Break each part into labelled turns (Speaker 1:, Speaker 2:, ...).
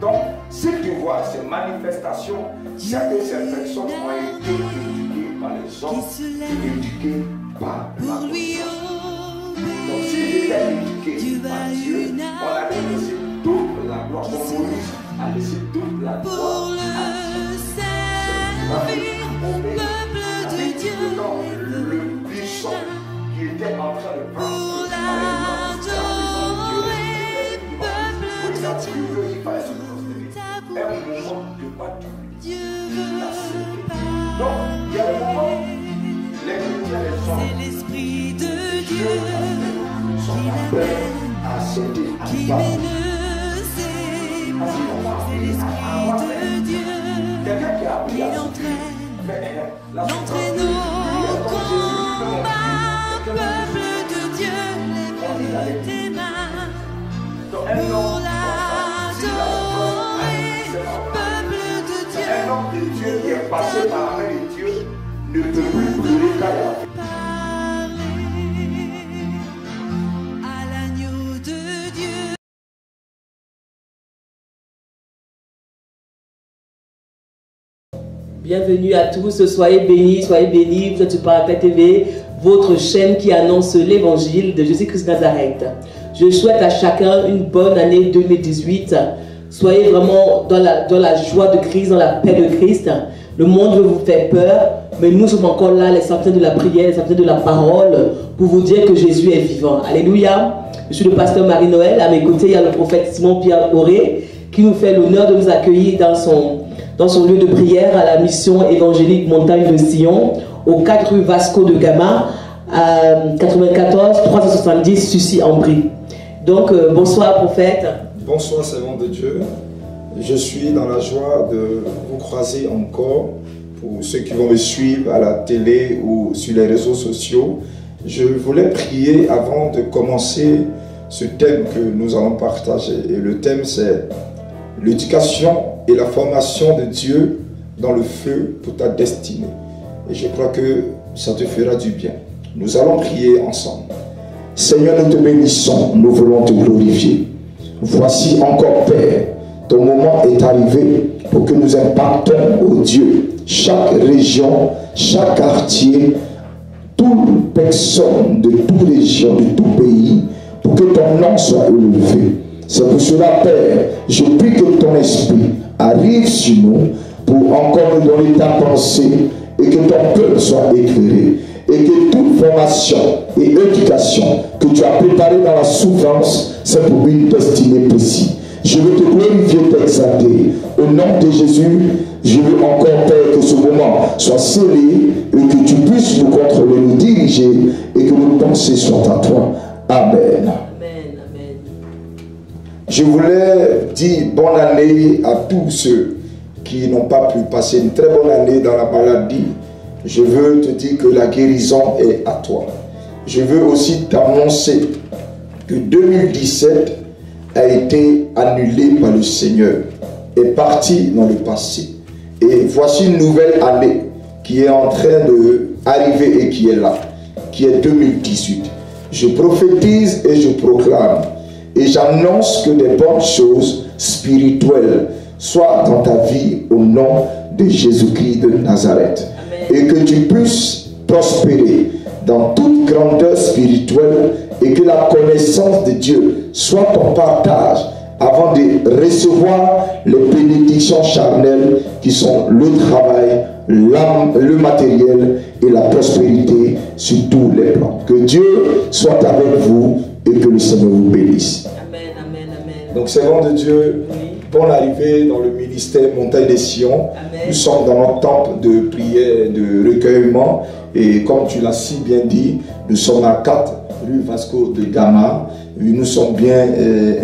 Speaker 1: Donc, si tu vois ces manifestations, c'est que ces personnes ont été éduquées par les hommes, éduquées par la connaissance. Donc, si j'étais éduqué par Dieu, on avait laissé toute la gloire. Donc, Moïse a laissé toute la gloire à Dieu. Le buisson qui était en train de prendre donc, il y a un moment, les chrétiens
Speaker 2: c'est l'Esprit de Dieu
Speaker 1: sont appelés à céder à
Speaker 2: qui m'émeut, c'est l'Esprit de Dieu qui l'entraîne au combat, peuple de Dieu, lève tes mains pour l'adorer, peuple de Dieu.
Speaker 1: Un homme de Dieu qui est passé par la main de Dieu ne peut plus brûler qu'à la
Speaker 2: à l'agneau de Dieu.
Speaker 3: Bienvenue à tous, soyez bénis, vous êtes sur Paraclet TV, votre chaîne qui annonce l'évangile de Jésus-Christ de Nazareth. Je souhaite à chacun une bonne année 2018. Soyez vraiment dans la joie de Christ, dans la paix de Christ. Le monde veut vous faire peur, mais nous sommes encore là, les sentinelles de la prière, les sentinelles de la parole, pour vous dire que Jésus est vivant. Alléluia. Je suis le pasteur Marie-Noël. À mes côtés, il y a le prophète Simon-Pierre Auré, qui nous fait l'honneur de nous accueillir dans son lieu de prière à la mission évangélique Montagne de Sion, au 4 rue Vasco de Gama, à 94 370 Sucy-en-Brie. Donc, bonsoir prophète.
Speaker 4: Bonsoir servant de Dieu. Je suis dans la joie de vous croiser encore. Pour ceux qui vont me suivre à la télé ou sur les réseaux sociaux, je voulais prier avant de commencer ce thème que nous allons partager. Et le thème, c'est l'éducation et la formation de Dieu dans le feu pour ta destinée. Et je crois que ça te fera du bien. Nous allons prier ensemble. Seigneur, nous te bénissons, nous voulons te glorifier. Voici encore, Père, ton moment est arrivé pour que nous impactons, ô Dieu, chaque région, chaque quartier, toute personne de toute région, de tout pays, pour que ton nom soit élevé. C'est pour cela, Père, je prie que ton esprit arrive sur nous pour encore nous donner ta pensée et que ton peuple soit éclairé. Et que toute formation et éducation que tu as préparée dans la souffrance, c'est pour une destinée précise. Je veux te glorifier, t'exalter. Au nom de Jésus, je veux encore, Père, que ce moment soit scellé et que tu puisses nous contrôler, nous diriger et que nos pensées soient à toi. Amen.
Speaker 3: Amen, amen.
Speaker 4: Je voulais dire bonne année à tous ceux qui n'ont pas pu passer une très bonne année dans la maladie. Je veux te dire que la guérison est à toi. Je veux aussi t'annoncer que 2017 a été annulé par le Seigneur, est parti dans le passé. Et voici une nouvelle année qui est en train d'arriver et qui est là, qui est 2018. Je prophétise et je proclame et j'annonce que des bonnes choses spirituelles soient dans ta vie au nom de Jésus-Christ de Nazareth. Et que tu puisses prospérer dans toute grandeur spirituelle et que la connaissance de Dieu soit ton partage avant de recevoir les bénédictions charnelles qui sont le travail, le matériel et la prospérité sur tous les plans. Que Dieu soit avec vous et que le Seigneur vous bénisse.
Speaker 3: Amen, amen, amen.
Speaker 4: Donc, servant de Dieu, bonne arrivée dans le ministère Montagne de Sion.
Speaker 3: Amen.
Speaker 4: Nous sommes dans notre temple de prière, de recueillement. Et comme tu l'as si bien dit, nous sommes à 4 rue Vasco de Gama. Nous sommes bien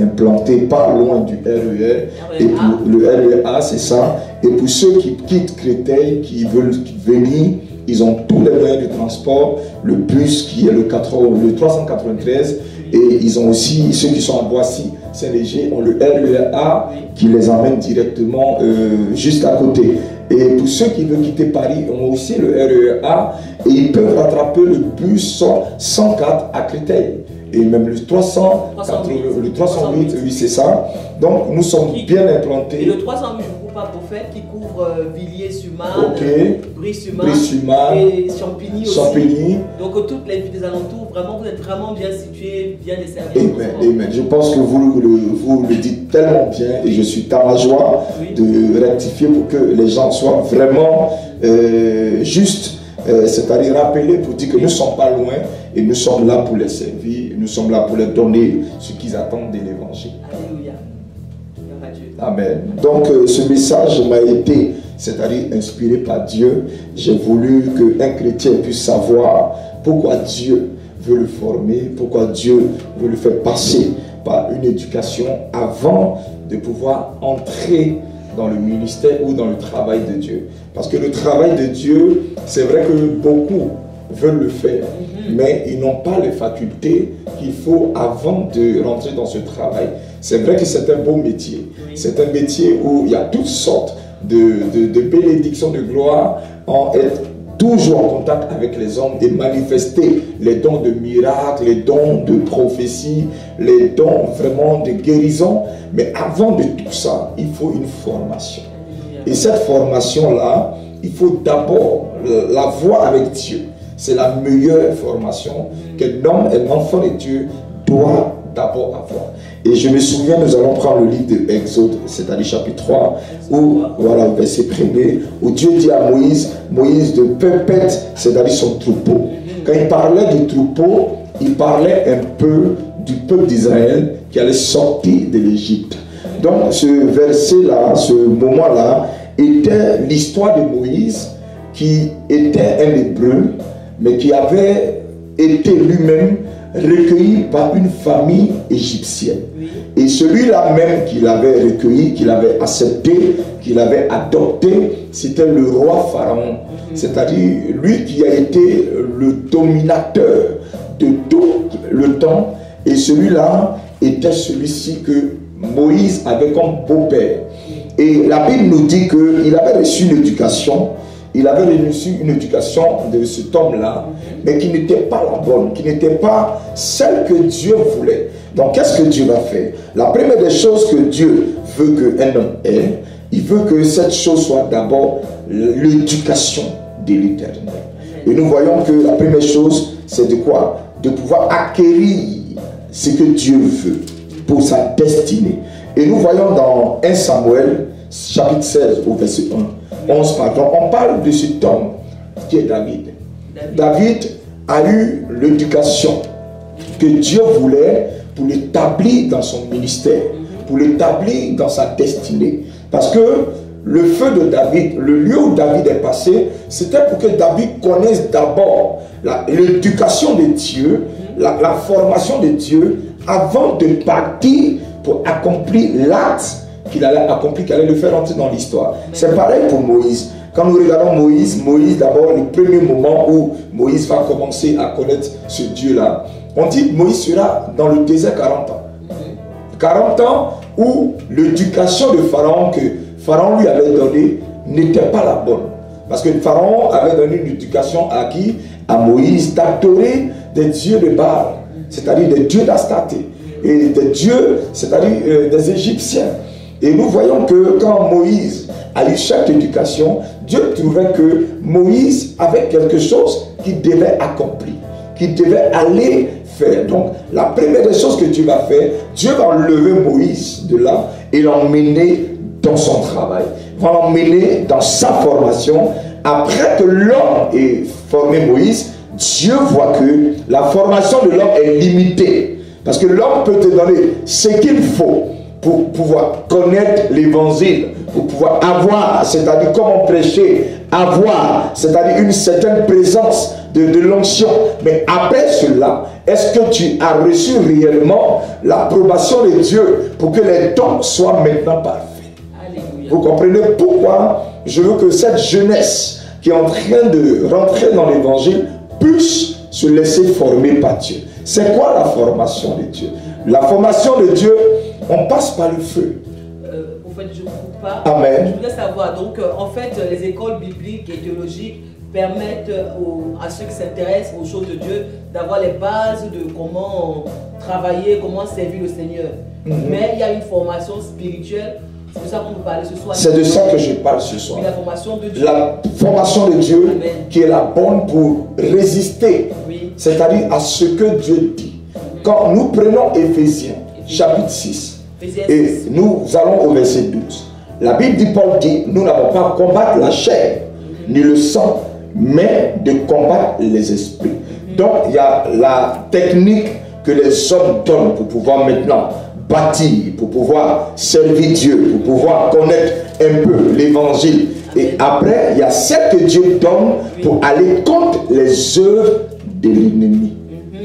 Speaker 4: implantés pas loin du RER. Et pour le REA, c'est ça. Et pour ceux qui quittent Créteil, qui veulent venir, ils ont tous les moyens de transport. Le bus qui est le 393. Et ils ont aussi, ceux qui sont à Boissy, Saint-Léger, ont le REA qui les emmène directement juste à côté. Et pour ceux qui veulent quitter Paris, ont aussi le REA et ils peuvent rattraper le bus 104 à Créteil. et même le 308, oui c'est ça. Donc nous sommes bien implantés.
Speaker 3: Et le 308, je ne couvre pas prophète, qui couvre Villiers-sur-Marne,
Speaker 4: Brie-sur-Marne
Speaker 3: et Champigny aussi.
Speaker 4: Champigny.
Speaker 3: Donc toutes les villes des alentours, vraiment vous êtes vraiment bien situés, bien desservis.
Speaker 4: Amen, amen. Je pense que vous le dites tellement bien et je suis à ma joie de rectifier pour que les gens soient vraiment justes. C'est-à-dire rappeler pour dire que nous ne sommes pas loin et nous sommes là pour les servir, nous sommes là pour leur donner ce qu'ils attendent de l'évangile.
Speaker 3: Alléluia.
Speaker 4: Amen. Donc ce message m'a été, c'est-à-dire inspiré par Dieu. J'ai voulu qu'un chrétien puisse savoir pourquoi Dieu veut le former, pourquoi Dieu veut le faire passer par une éducation avant de pouvoir entrer dans le ministère ou dans le travail de Dieu. Parce que le travail de Dieu, c'est vrai que beaucoup veulent le faire, mais ils n'ont pas les facultés qu'il faut avant de rentrer dans ce travail. C'est vrai que c'est un beau métier. C'est un métier où il y a toutes sortes de bénédictions, de gloire, en être toujours en contact avec les hommes et manifester les dons de miracles, les dons de prophétie, les dons vraiment de guérison. Mais avant de tout ça, il faut une formation. Et cette formation-là, il faut d'abord la voir avec Dieu. C'est la meilleure formation qu'un homme, un enfant de Dieu doit d'abord avoir. Et je me souviens, nous allons prendre le livre de Exode, c'est-à-dire chapitre 3, où, voilà, verset 1er, où Dieu dit à Moïse, Moïse de perpète, c'est-à-dire son troupeau. Quand il parlait du troupeau, il parlait un peu du peuple d'Israël qui allait sortir de l'Égypte. Donc ce verset-là, ce moment-là, était l'histoire de Moïse, qui était un hébreu, mais qui avait été lui-même recueilli par une famille égyptienne. Et celui-là même qu'il avait recueilli, qu'il avait accepté, qu'il avait adopté, c'était le roi Pharaon. C'est-à-dire lui qui a été le dominateur de tout le temps. Et celui-là était celui-ci que Moïse avait comme beau-père. Et la Bible nous dit qu'il avait reçu une éducation. Il avait reçu une éducation de cet homme-là, mais qui n'était pas la bonne, qui n'était pas celle que Dieu voulait. Donc, qu'est-ce que Dieu va faire? La première des choses que Dieu veut qu'un homme ait, il veut que cette chose soit d'abord l'éducation de l'Éternel. Et nous voyons que la première chose, c'est de quoi? De pouvoir acquérir ce que Dieu veut pour sa destinée. Et nous voyons dans 1 Samuel, chapitre 16, au verset 11, pardon, on parle de cet homme qui est David. David a eu l'éducation que Dieu voulait pour l'établir dans son ministère, pour l'établir dans sa destinée. Parce que le feu de David, le lieu où David est passé, c'était pour que David connaisse d'abord l'éducation de Dieu, la formation de Dieu, avant de partir pour accomplir l'acte qu'il allait accomplir, qu'il allait le faire entrer dans l'histoire. C'est pareil pour Moïse. Quand nous regardons Moïse, d'abord, le premier moment où Moïse va commencer à connaître ce Dieu-là, on dit que Moïse sera dans le désert 40 ans. 40 ans où l'éducation de Pharaon que Pharaon lui avait donnée n'était pas la bonne. Parce que Pharaon avait donné une éducation à qui? À Moïse, d'adorer des dieux de Baal, c'est-à-dire des dieux d'Astarté, et des dieux, c'est-à-dire des Égyptiens. Et nous voyons que quand Moïse a eu cette éducation, Dieu trouvait que Moïse avait quelque chose qu'il devait accomplir, qu'il devait aller faire. Donc, la première des choses que Dieu va faire, Dieu va enlever Moïse de là et l'emmener dans son travail, va l'emmener dans sa formation. Après que l'homme ait formé Moïse, Dieu voit que la formation de l'homme est limitée. Parce que l'homme peut te donner ce qu'il faut pour pouvoir connaître l'évangile, pour pouvoir avoir, c'est-à-dire comment prêcher, avoir, c'est-à-dire une certaine présence de l'onction. Mais après cela, est-ce que tu as reçu réellement l'approbation de Dieu pour que les dons soient maintenant parfaits? Alléluia. Vous comprenez pourquoi je veux que cette jeunesse qui est en train de rentrer dans l'évangile puisse se laisser former par Dieu. C'est quoi la formation de Dieu? La formation de Dieu, on passe par le feu.
Speaker 3: En fait, je ne coupe pas.
Speaker 4: Amen.
Speaker 3: Je voudrais savoir, donc, en fait, les écoles bibliques et théologiques permettent à ceux qui s'intéressent aux choses de Dieu d'avoir les bases de comment travailler, comment servir le Seigneur. Mais il y a une formation spirituelle, c'est de ça qu'on peut parler ce soir.
Speaker 4: C'est de ça que je parle ce soir.
Speaker 3: La formation de Dieu.
Speaker 4: La formation de Dieu. Amen. Qui est la bonne pour résister, c'est-à-dire à ce que Dieu dit. Quand nous prenons Éphésiens, chapitre 6, et nous allons au verset 12. La Bible dit, Paul dit, nous n'avons pas à combattre la chair, ni le sang, mais de combattre les esprits. Donc, il y a la technique que les hommes donnent pour pouvoir maintenant bâtir, pour pouvoir servir Dieu, pour pouvoir connaître un peu l'évangile. Et après, il y a celle que Dieu donne pour aller contre les œuvres de l'ennemi.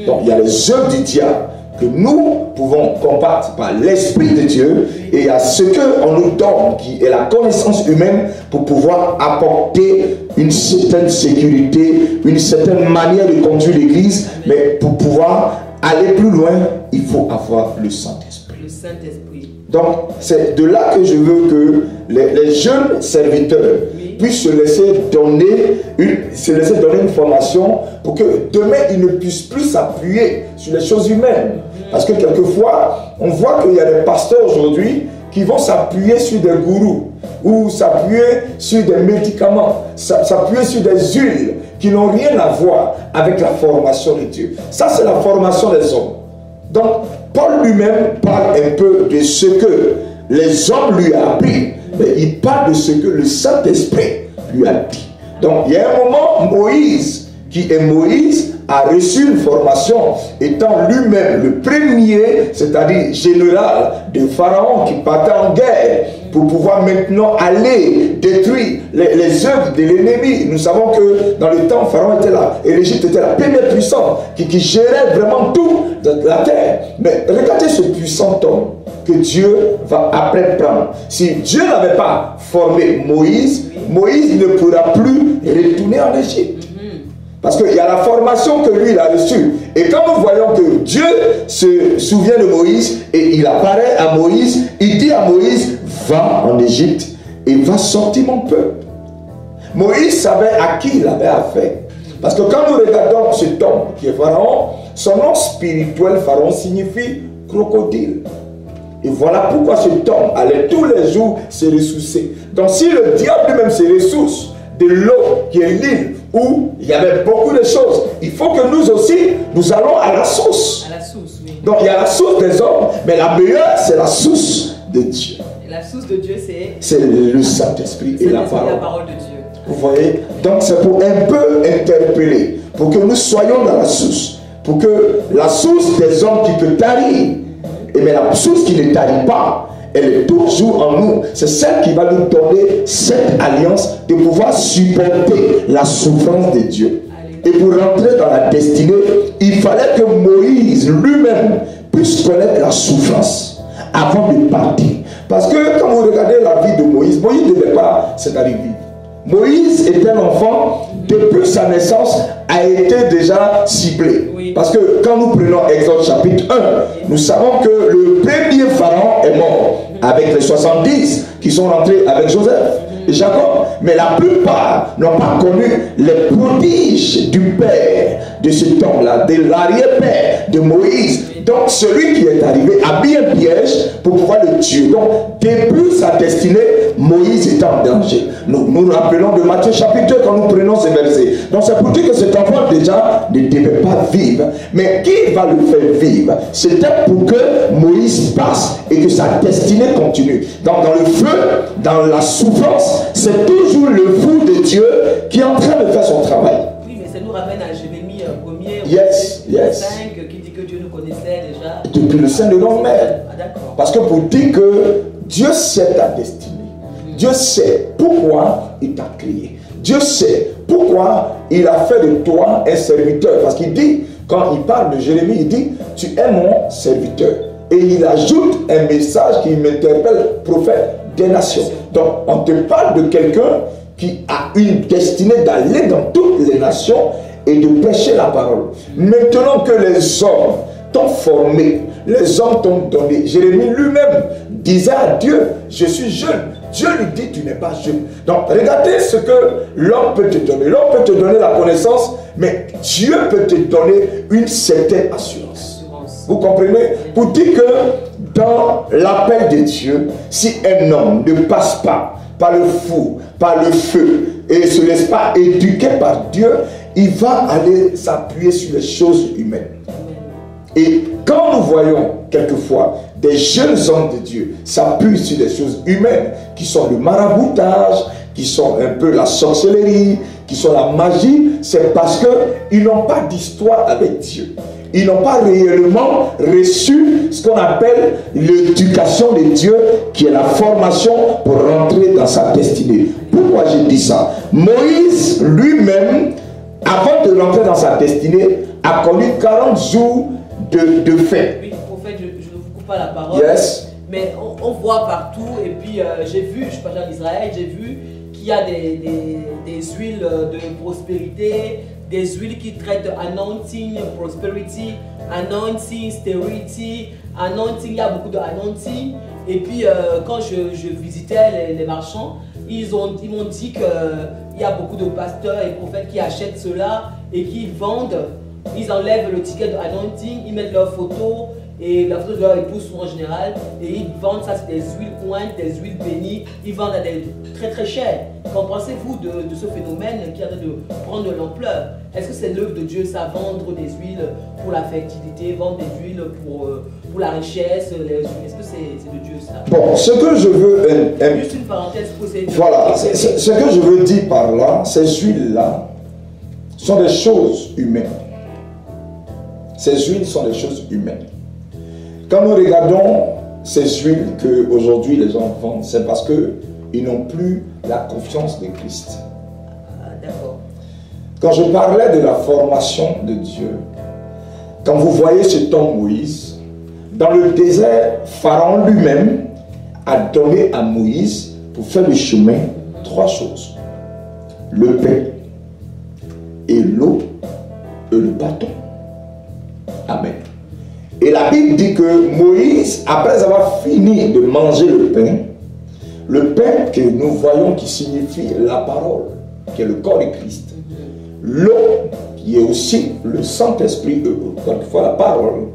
Speaker 4: Donc, il y a les œuvres du diable que nous pouvons combattre par l'Esprit de Dieu, et il y a ce qu'on nous donne qui est la connaissance humaine pour pouvoir apporter une certaine sécurité, une certaine manière de conduire l'Église, mais pour pouvoir aller plus loin, il faut avoir le Saint-Esprit.
Speaker 3: Le Saint-Esprit.
Speaker 4: Donc, c'est de là que je veux que les jeunes serviteurs puissent se laisser donner une formation pour que demain, ils ne puissent plus s'appuyer sur les choses humaines. Parce que quelquefois, on voit qu'il y a des pasteurs aujourd'hui qui vont s'appuyer sur des gourous ou s'appuyer sur des médicaments, s'appuyer sur des huiles qui n'ont rien à voir avec la formation de Dieu. Ça, c'est la formation des hommes. Donc, Paul lui-même parle un peu de ce que les hommes lui ont appris, mais il parle de ce que le Saint-Esprit lui a dit. Donc, il y a un moment, Moïse, qui est Moïse, a reçu une formation, étant lui-même le premier, c'est-à-dire général de Pharaon qui partait en guerre pour pouvoir maintenant aller détruire les œuvres de l'ennemi. Nous savons que dans le temps, Pharaon était là et l'Égypte était la première puissance qui gérait vraiment tout de la terre. Mais regardez ce puissant homme que Dieu va après prendre. Si Dieu n'avait pas formé Moïse, Moïse ne pourra plus retourner en Égypte. Parce qu'il y a la formation que lui il a reçue. Et quand nous voyons que Dieu se souvient de Moïse et il apparaît à Moïse, il dit à Moïse, va en Égypte et va sortir mon peuple. Moïse savait à qui il avait affaire. Parce que quand nous regardons cet homme qui est Pharaon, son nom spirituel Pharaon signifie crocodile. Et voilà pourquoi cet homme allait tous les jours se ressourcer. Donc si le diable lui-même se ressource de l'eau qui est l'île où il y avait beaucoup de choses, il faut que nous aussi, nous allons à la source.
Speaker 3: À la source, oui.
Speaker 4: Donc il y a la source des hommes, mais la meilleure, c'est la source de Dieu.
Speaker 3: Et la source de Dieu,
Speaker 4: c'est le Saint-Esprit et la parole
Speaker 3: de Dieu.
Speaker 4: Vous voyez? Donc c'est pour un peu interpeller, pour que nous soyons dans la source, pour que la source des hommes qui peut tarir, mais la source qui ne tarit pas, elle est toujours en nous. C'est celle qui va nous donner cette alliance de pouvoir supporter la souffrance de Dieu. Et pour rentrer dans la destinée, il fallait que Moïse lui-même puisse connaître la souffrance avant de partir. Parce que quand vous regardez la vie de Moïse, Moïse ne devait pas s'être arrivé. Moïse est un enfant, depuis sa naissance, a été déjà ciblé. Oui. Parce que quand nous prenons Exode chapitre 1, nous savons que le premier pharaon est mort, avec les 70 qui sont rentrés avec Joseph et Jacob. Mais la plupart n'ont pas connu les prodiges du père de cet homme-là, de l'arrière-père de Moïse. Donc celui qui est arrivé a mis un piège pour pouvoir le tuer. Donc depuis sa destinée, Moïse est en danger. Nous rappelons de Matthieu chapitre 2 quand nous prenons ces versets. Donc c'est pour dire que cet enfant déjà ne devait pas vivre. Mais qui va le faire vivre? C'était pour que Moïse passe et que sa destinée continue. Donc dans le feu, dans la souffrance, c'est toujours le fou de Dieu qui est en train de faire son travail.
Speaker 3: Oui, mais ça nous ramène à Jérémie 1er,
Speaker 4: yes.
Speaker 3: 5, qui dit que Dieu nous connaissait déjà.
Speaker 4: Depuis le sein de notre mère.
Speaker 3: Ah, d'accord.
Speaker 4: Parce que pour dire que Dieu sait ta destinée. Dieu sait pourquoi il t'a créé. Dieu sait pourquoi il a fait de toi un serviteur. Parce qu'il dit, quand il parle de Jérémie, il dit, tu es mon serviteur. Et il ajoute un message qui m'interpelle, prophète des nations. Donc, on te parle de quelqu'un qui a une destinée d'aller dans toutes les nations et de prêcher la parole. Maintenant que les hommes t'ont formé, les hommes t'ont donné. Jérémie lui-même disait à Dieu, je suis jeune,
Speaker 1: Dieu lui dit, tu n'es pas jeune. Donc, regardez ce que l'homme peut te donner. L'homme peut te donner la connaissance, mais Dieu peut te donner une certaine assurance. Vous comprenez? Pour dire que dans l'appel de Dieu, si un homme ne passe pas par le four, par le feu, et ne se laisse pas éduquer par Dieu, il va aller s'appuyer sur les choses humaines. Et quand nous voyons quelquefois des jeunes hommes de Dieu s'appuient sur des choses humaines, qui sont le maraboutage, qui sont un peu la sorcellerie, qui sont la magie, c'est parce qu'ils n'ont pas d'histoire avec Dieu. Ils n'ont pas réellement reçu ce qu'on appelle l'éducation de Dieu, qui est la formation pour rentrer dans sa destinée. Pourquoi je dis ça? Moïse lui-même, avant de rentrer dans sa destinée, a connu 40 jours de fête.
Speaker 3: Oui, au fait, je ne vous coupe pas la parole.
Speaker 1: Yes.
Speaker 3: Mais on voit partout, et puis j'ai vu, je suis pas en Israël, j'ai vu qu'il y a des huiles de prospérité, des huiles qui traitent anointing, prosperity, anointing, sterility, anointing, il y a beaucoup de anointing. Et puis quand je visitais les marchands, ils m'ont dit qu'il y a beaucoup de pasteurs et prophètes qui achètent cela et qui vendent. Ils enlèvent le ticket de anointing, ils mettent leurs photos et la photo de leur épouse en général, et ils vendent ça, c'est des huiles ointes, des huiles bénies, ils vendent à des très très cher. Qu'en pensez-vous de ce phénomène qui est en train de prendre de l'ampleur? Est-ce que c'est l'œuvre de Dieu, ça, vendre des huiles pour la fertilité, vendre des huiles pour la richesse? Est-ce que c'est de Dieu ça?
Speaker 1: Bon, ce que je veux...
Speaker 3: Juste une parenthèse pour ces...
Speaker 1: Voilà, ce que je veux dire par là, ces huiles-là sont des choses humaines. Ces huiles sont des choses humaines. Quand nous regardons ces huiles qu'aujourd'hui les gens vendent, c'est parce qu'ils n'ont plus la confiance de Christ.
Speaker 3: Ah, d'accord.
Speaker 1: Quand je parlais de la formation de Dieu, quand vous voyez cet homme Moïse, dans le désert, Pharaon lui-même a donné à Moïse, pour faire le chemin, 3 choses. Le pain, et l'eau, et le bâton. Amen. Et la Bible dit que Moïse, après avoir fini de manger le pain que nous voyons qui signifie la parole, qui est le corps de Christ, l'eau, qui est aussi le Saint-Esprit, quelquefois la parole,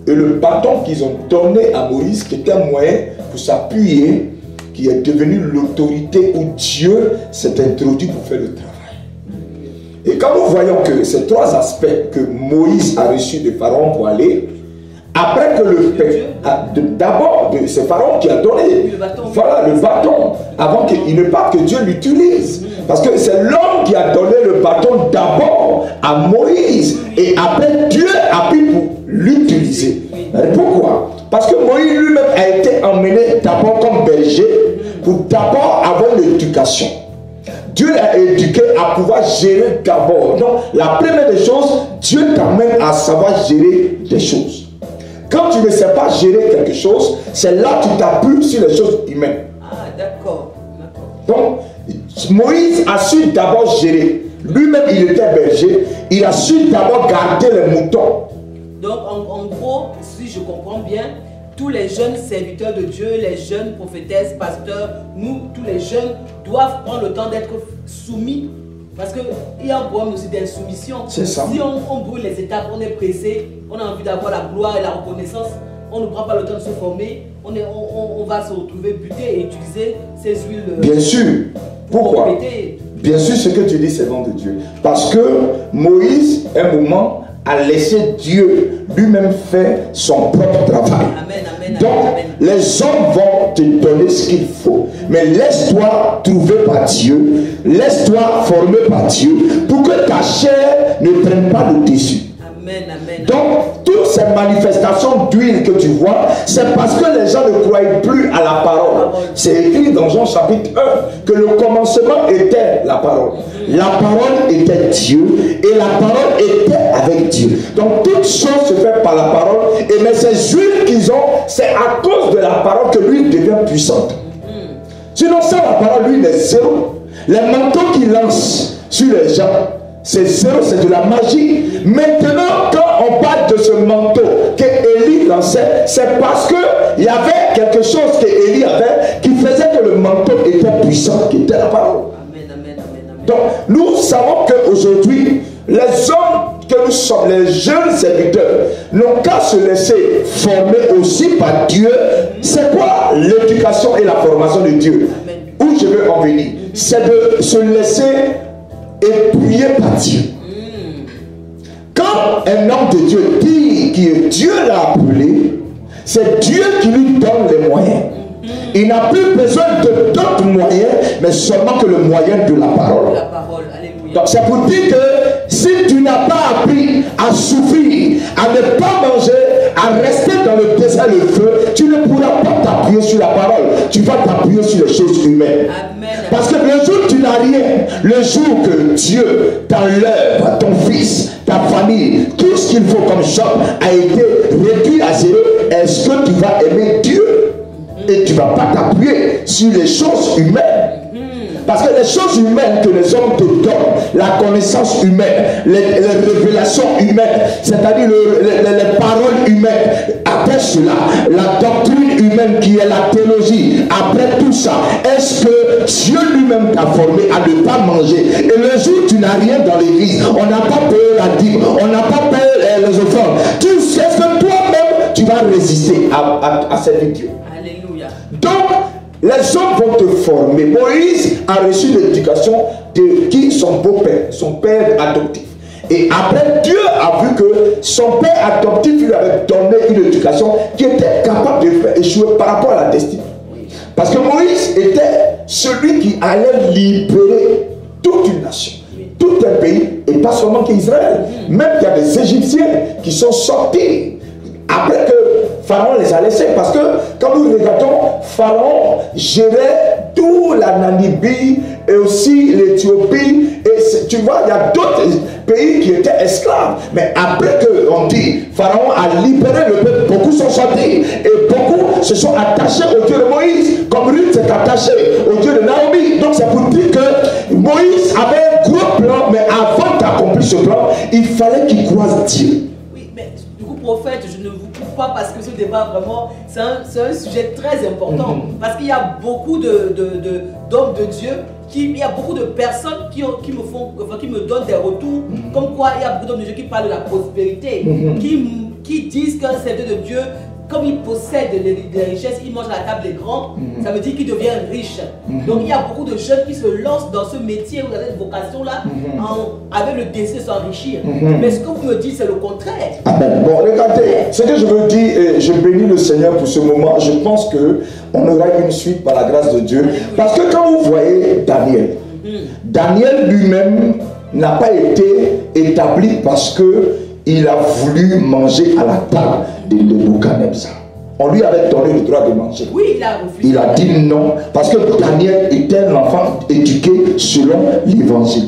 Speaker 1: et le bâton qu'ils ont donné à Moïse, qui était un moyen pour s'appuyer, qui est devenu l'autorité où Dieu s'est introduit pour faire le travail. Et quand nous voyons que ces 3 aspects que Moïse a reçus de Pharaon pour aller, après que le pain, d'abord c'est Pharaon qui a donné, voilà le bâton, avant qu'il ne parte que Dieu l'utilise. Parce que c'est l'homme qui a donné le bâton d'abord à Moïse, et après Dieu a pu pour l'utiliser. Pourquoi? Parce que Moïse lui-même a été emmené d'abord comme berger, pour d'abord avoir l'éducation. Dieu l'a éduqué à pouvoir gérer d'abord. Donc, la première des choses, Dieu t'amène à savoir gérer des choses. Quand tu ne sais pas gérer quelque chose, c'est là que tu t'appuies sur les choses humaines.
Speaker 3: Ah, d'accord.
Speaker 1: Donc, Moïse a su d'abord gérer. Lui-même, il était berger. Il a su d'abord garder les moutons.
Speaker 3: Donc, en gros, si je comprends bien, tous les jeunes serviteurs de Dieu, les jeunes prophétesses, pasteurs, nous, tous les jeunes, doivent prendre le temps d'être soumis. Parce qu'il y a un problème aussi d'insoumission.
Speaker 1: C'est ça.
Speaker 3: Si on brûle les étapes, on est pressé, on a envie d'avoir la gloire et la reconnaissance, on ne prend pas le temps de se former, on va se retrouver buté et utiliser ces huiles.
Speaker 1: Bien sûr. Pourquoi? Bien sûr, ce que tu dis, c'est le nom de Dieu. Parce que Moïse, un moment, a laissé Dieu lui-même faire son propre travail.
Speaker 3: Amen, amen,
Speaker 1: donc,
Speaker 3: amen.
Speaker 1: les hommes vont te donner ce qu'il faut. Mais laisse-toi trouver par Dieu. Laisse-toi former par Dieu pour que ta chair ne prenne pas le dessus.
Speaker 3: Amen, amen.
Speaker 1: Donc, toutes ces manifestations d'huile que tu vois, c'est parce que les gens ne croyaient plus à la parole. C'est écrit dans Jean chapitre 1 que le commencement était la parole. La parole était Dieu et la parole était avec Dieu. Donc, toutes choses se font par la parole. Et mais ces huiles qu'ils ont, c'est à cause de la parole que l'huile devient puissante. Sinon, sans la parole, l'huile est zéro. Les manteaux qu'il lance sur les gens, c'est zéro, c'est de la magie. Maintenant, quand on parle de ce manteau que Élie lançait, c'est parce qu'il y avait quelque chose que Élie avait qui faisait que le manteau puissante qui était la parole.
Speaker 3: Amen, amen, amen, amen.
Speaker 1: Donc, nous savons qu'aujourd'hui, les hommes que nous sommes, les jeunes serviteurs, n'ont qu'à se laisser former aussi par Dieu. C'est quoi l'éducation et la formation de Dieu?
Speaker 3: Amen.
Speaker 1: Où je veux en venir, c'est de se laisser épouiller par Dieu. Quand un homme de Dieu dit que Dieu l'a appelé, c'est Dieu qui lui donne les moyens. Il n'a plus besoin de d'autres moyens, mais seulement que le moyen de la parole.
Speaker 3: La parole, alléluia.
Speaker 1: Donc c'est pour dire que si tu n'as pas appris à souffrir, à ne pas manger, à rester dans le désert, le feu, tu ne pourras pas t'appuyer sur la parole. Tu vas t'appuyer sur les choses humaines.
Speaker 3: Amen.
Speaker 1: Parce que le jour où tu n'as rien, le jour que Dieu t'enlève ton fils, ta famille, tout ce qu'il faut comme job a été réduit à zéro, est-ce que tu vas aimer Dieu? Et tu ne vas pas t'appuyer sur les choses humaines. Parce que les choses humaines que les hommes te donnent, la connaissance humaine, les révélations humaines, c'est-à-dire les paroles humaines, après cela, la doctrine humaine qui est la théologie, après tout ça, est-ce que Dieu lui-même t'a formé à ne pas manger? Et le jour où tu n'as rien dans l'église, on n'a pas payé la dîme, on n'a pas payé les offrandes, tu sais que toi-même, tu vas résister à servir Dieu.
Speaker 3: Alléluia.
Speaker 1: Donc, les hommes vont te former. Moïse a reçu l'éducation de qui? Son beau-père, son père adoptif. Et après, Dieu a vu que son père adoptif lui avait donné une éducation qui était capable de faire échouer par rapport à la destinée. Parce que Moïse était celui qui allait libérer toute une nation, tout un pays, et pas seulement qu'Israël. Même il y a des Égyptiens qui sont sortis après que Pharaon les a laissés, parce que quand nous regardons, Pharaon gérait tout la Namibie et aussi l'Éthiopie, et tu vois, il y a d'autres pays qui étaient esclaves. Mais après que on dit Pharaon a libéré le peuple, beaucoup sont sortis et beaucoup se sont attachés au Dieu de Moïse, comme Ruth s'est attachée au Dieu de Naomi. Donc c'est pour dire que Moïse avait un gros plan, mais avant d'accomplir ce plan, il fallait qu'il croise Dieu.
Speaker 3: Prophète, je ne vous coupe pas parce que ce débat vraiment c'est un sujet très important, parce qu'il y a beaucoup d'hommes de Dieu, il y a beaucoup de personnes qui me donnent des retours comme quoi il y a beaucoup d'hommes de Dieu qui parlent de la prospérité, qui disent qu'un serviteur de Dieu, comme il possède des richesses, il mange à la table des grands, ça veut dire qu'il devient riche. Donc il y a beaucoup de jeunes qui se lancent dans ce métier ou dans cette vocation-là avec le désir de s'enrichir. Mais ce que vous me dites, c'est le contraire. Amen.
Speaker 1: Bon, regardez, ce que je veux dire, et je bénis le Seigneur pour ce moment, je pense qu'on aura une suite par la grâce de Dieu. Parce que quand vous voyez Daniel, Daniel lui-même n'a pas été établi parce que il a voulu manger à la table de Nebuchadnezzar. On lui avait donné le droit de manger.
Speaker 3: Oui, il a refusé.
Speaker 1: Il a dit non, parce que Daniel était un enfant éduqué selon l'évangile.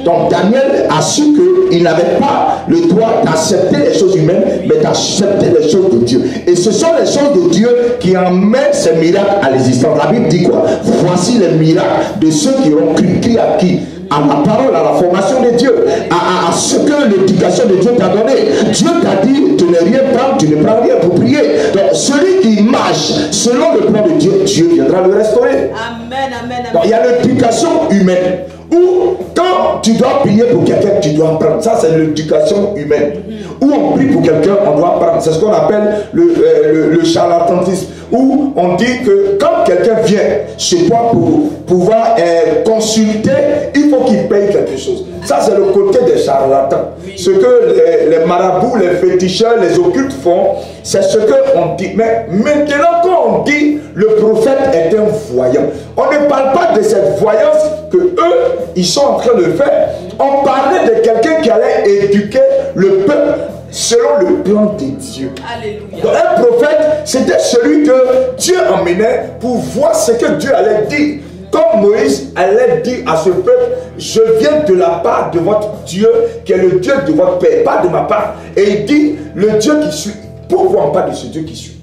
Speaker 1: Donc Daniel a su qu'il n'avait pas le droit d'accepter les choses humaines, mais d'accepter les choses de Dieu. Et ce sont les choses de Dieu qui emmènent ces miracles à l'existence. La Bible dit quoi? Voici les miracles de ceux qui auront cru. Qui a qui? À la parole, à la formation de Dieu, à ce que l'éducation de Dieu t'a donné. Dieu t'a dit de ne rien prendre, tu ne prends rien pour prier. Donc celui qui marche selon le plan de Dieu, Dieu viendra le restaurer.
Speaker 3: Amen, amen, amen.
Speaker 1: Donc il y a l'éducation humaine. Ou quand tu dois prier pour quelqu'un, tu dois prendre. Ça, c'est l'éducation humaine. Où on prie pour quelqu'un, on doit prendre. C'est ce qu'on appelle le charlatanisme. Où on dit que quand quelqu'un vient chez toi pour pouvoir consulter, il faut qu'il paye quelque chose. Ça, c'est le côté des charlatans. Ce que les marabouts, les féticheurs, les occultes font, c'est ce qu'on dit. Mais maintenant, quand on dit le prophète est un voyant, on ne parle pas de cette voyance que eux, ils sont en train de faire. On parlait de quelqu'un qui allait éduquer le peuple selon le plan de Dieu.
Speaker 3: Alléluia.
Speaker 1: Donc, un prophète, c'était celui que Dieu emmenait pour voir ce que Dieu allait dire. Comme Moïse allait dire à ce peuple, je viens de la part de votre Dieu, qui est le Dieu de votre père, pas de ma part. Et il dit, le Dieu qui suit. Pourquoi on parle de ce Dieu qui suit?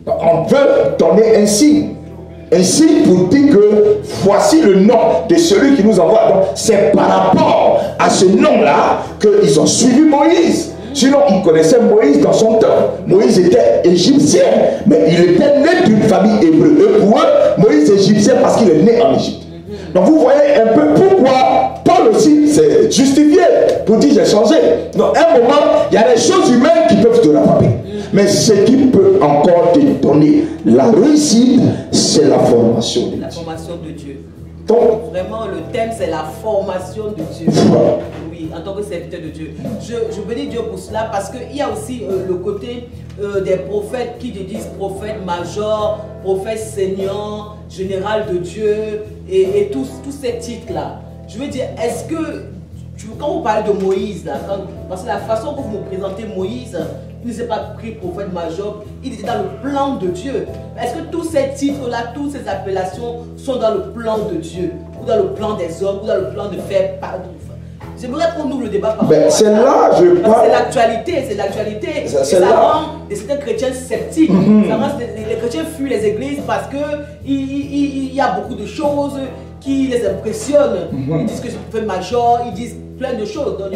Speaker 1: On veut donner un signe. Un signe pour dire que voici le nom de celui qui nous envoie. Donc c'est par rapport à ce nom-là qu'ils ont suivi Moïse. Sinon, ils connaissaient Moïse dans son temps. Moïse était égyptien, mais il était né d'une famille hébreu. Et pour eux, Moïse est égyptien parce qu'il est né en Égypte. Donc vous voyez un peu pourquoi Paul aussi s'est justifié pour dire j'ai changé. Donc à un moment, il y a des choses humaines qui peuvent te rattraper. Mais ce qui peut encore te donner la réussite, c'est la formation de Dieu.
Speaker 3: La formation de Dieu.
Speaker 1: Donc,
Speaker 3: vraiment, le thème, c'est la formation de Dieu. Oui, en tant que serviteur de Dieu. Je bénis Dieu pour cela parce qu'il y a aussi le côté des prophètes qui te disent prophète major, prophète seigneur, général de Dieu et tous ces titres-là. Je veux dire, est-ce que, quand vous parlez de Moïse, là, parce que la façon dont vous me présentez Moïse, il ne s'est pas pris prophète major, il était dans le plan de Dieu. Est-ce que tous ces titres-là, toutes ces appellations sont dans le plan de Dieu, ou dans le plan des hommes, ou dans le plan de faire part? J'aimerais qu'on ouvre le débat par rapport à ça.
Speaker 1: C'est là, je parle.
Speaker 3: C'est l'actualité, c'est l'actualité.
Speaker 1: Ça
Speaker 3: rend certains chrétiens sceptiques. Ça rend les chrétiens fuient les églises parce qu'il y a beaucoup de choses qui les impressionnent. Ils disent que c'est prophète major, ils disent plein de choses. Donc,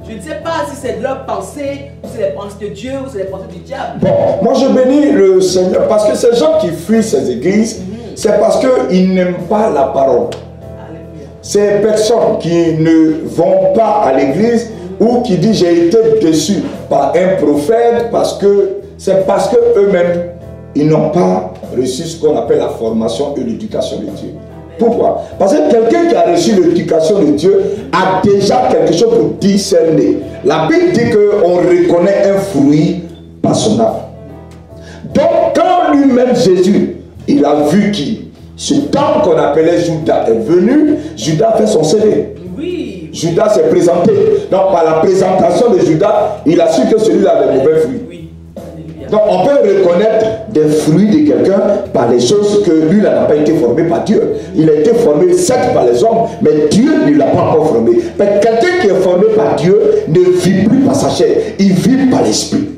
Speaker 3: je ne sais pas si c'est leur pensée, ou c'est les pensées de Dieu, ou c'est les pensées du diable.
Speaker 1: Bon, moi je bénis le Seigneur parce que ces gens qui fuient ces églises, c'est parce qu'ils n'aiment pas la parole. Ces personnes qui ne vont pas à l'église ou qui disent j'ai été déçu par un prophète c'est parce que eux-mêmes ils n'ont pas reçu ce qu'on appelle la formation et l'éducation de Dieu. Pourquoi? Parce que quelqu'un qui a reçu l'éducation de Dieu a déjà quelque chose pour discerner. La Bible dit qu'on reconnaît un fruit par son âme. Donc quand lui-même Jésus, il a vu qui? Ce temps qu'on appelait Judas est venu, Judas fait son CV.
Speaker 3: Oui.
Speaker 1: Judas s'est présenté. Donc par la présentation de Judas, il a su que celui-là avait mauvais fruits.
Speaker 3: Oui.
Speaker 1: Donc on peut reconnaître des fruits de quelqu'un par les choses que lui n'a pas été formé par Dieu. Il a été formé certes par les hommes, mais Dieu ne l'a pas encore formé. Mais quelqu'un qui est formé par Dieu ne vit plus par sa chair, il vit par l'esprit.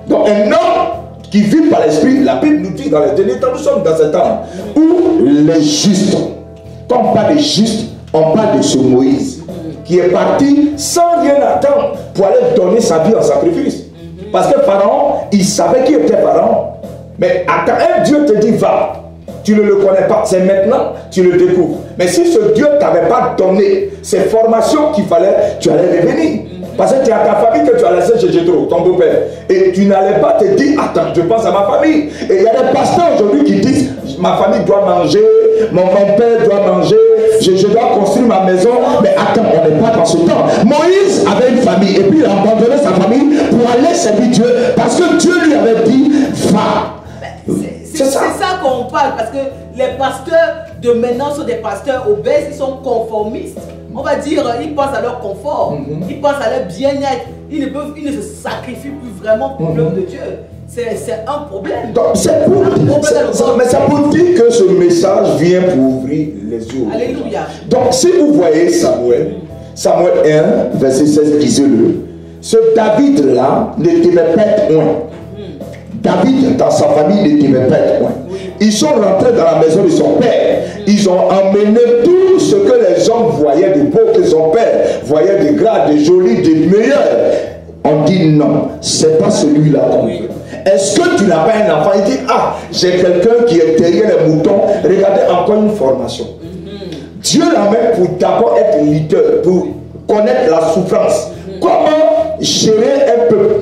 Speaker 1: Donc un homme qui vit par l'esprit, la Bible nous dit dans les derniers temps, nous sommes dans un temps où les justes, quand on parle de justes, on parle de ce Moïse qui est parti sans rien attendre pour aller donner sa vie en sacrifice. Parce que Pharaon, il savait qui était Pharaon. Mais attends, un Dieu te dit va, tu ne le connais pas, c'est maintenant tu le découvres. Mais si ce Dieu ne t'avait pas donné ces formations qu'il fallait, tu allais revenir. Parce que tu es à ta famille que tu as laissé chez Jétro, ton beau-père. Et tu n'allais pas te dire, attends, je pense à ma famille. Et il y a des pasteurs aujourd'hui qui disent, ma famille doit manger, mon père doit manger, je dois construire ma maison. Mais attends, on n'est pas dans ce temps. Moïse avait une famille et puis il a abandonné sa famille pour aller servir Dieu. Parce que Dieu lui avait dit, va.
Speaker 3: C'est ça qu'on parle, parce que les pasteurs de maintenant sont des pasteurs obèses, ils sont conformistes. On va dire, ils pensent à leur confort, ils pensent à leur bien-être, ils ne se sacrifient plus vraiment pour l'œuvre de Dieu. C'est un problème.
Speaker 1: Mais c'est pour dire que ce message vient pour ouvrir les yeux.
Speaker 3: Alléluia.
Speaker 1: Donc si vous voyez Samuel 1, verset 16, disait-le, ce David-là ne t'aimait pas être loin. David, dans sa famille, ne t'aimait pas être loin. Ils sont rentrés dans la maison de son père. Ils ont emmené tout ce que les hommes voyaient de beau, que son père voyait de gras, de joli, de meilleur. On dit non, c'est pas celui-là qu'on veut. Est-ce que tu n'as pas un enfant? Il dit, ah, j'ai quelqu'un qui est derrière les moutons. Regardez encore une formation. Dieu l'amène pour d'abord être leader, pour connaître la souffrance. Comment gérer un peuple?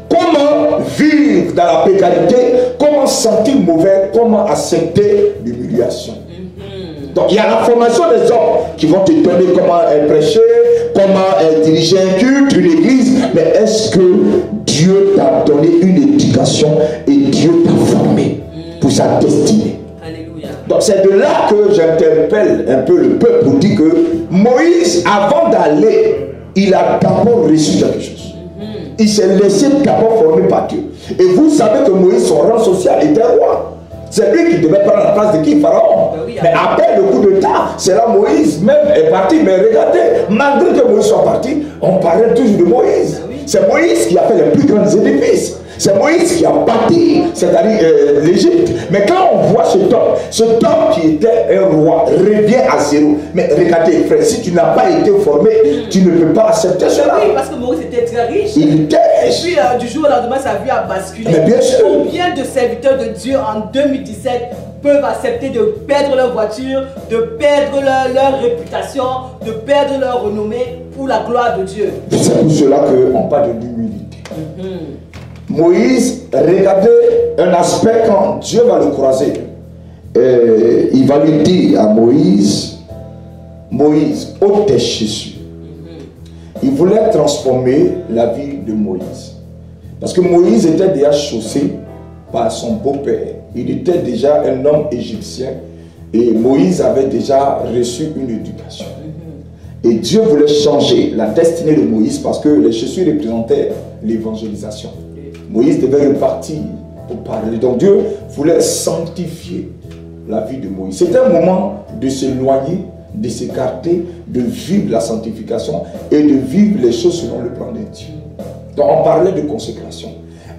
Speaker 1: Comment vivre dans la précarité? Comment sentir mauvais? Comment accepter l'humiliation? Donc il y a la formation des hommes qui vont te donner comment prêcher, comment diriger un culte, une église. Mais est-ce que Dieu t'a donné une éducation et Dieu t'a formé pour sa destinée?
Speaker 3: Alléluia.
Speaker 1: Donc c'est de là que j'interpelle un peu le peuple pour dire que Moïse, avant d'aller, il a d'abord reçu quelque chose. Il s'est laissé d'abord former par Dieu. Et vous savez que Moïse, son rang social était roi. C'est lui qui devait prendre la place de qui? Pharaon. Mais après le coup de temps, c'est là Moïse même est parti. Mais regardez, malgré que Moïse soit parti, on parlait toujours de Moïse. C'est Moïse qui a fait les plus grands édifices. C'est Moïse qui a bâti, c'est-à-dire l'Égypte. Mais quand on voit cet homme qui était un roi revient à zéro. Mais regardez, frère, si tu n'as pas été formé, tu ne peux pas accepter cela.
Speaker 3: Oui, parce que Moïse était très riche.
Speaker 1: Il était riche.
Speaker 3: Et puis du jour au lendemain, sa vie a basculé.
Speaker 1: Mais bien sûr.
Speaker 3: Combien de serviteurs de Dieu en 2017 peuvent accepter de perdre leur voiture, de perdre leur réputation, de perdre leur renommée pour la gloire de Dieu?
Speaker 1: C'est pour cela qu'on parle de l'humilité. Moïse, regardez un aspect quand Dieu va le croiser. Il va lui dire à Moïse, Moïse, ôte tes chaussures. Il voulait transformer la vie de Moïse. Parce que Moïse était déjà chaussé par son beau-père. Il était déjà un homme égyptien et Moïse avait déjà reçu une éducation. Et Dieu voulait changer la destinée de Moïse parce que les chaussures représentaient l'évangélisation. Moïse devait repartir pour parler. Donc Dieu voulait sanctifier la vie de Moïse. C'était un moment de s'éloigner, de s'écarter, de vivre la sanctification et de vivre les choses selon le plan de Dieu. Donc on parlait de consécration.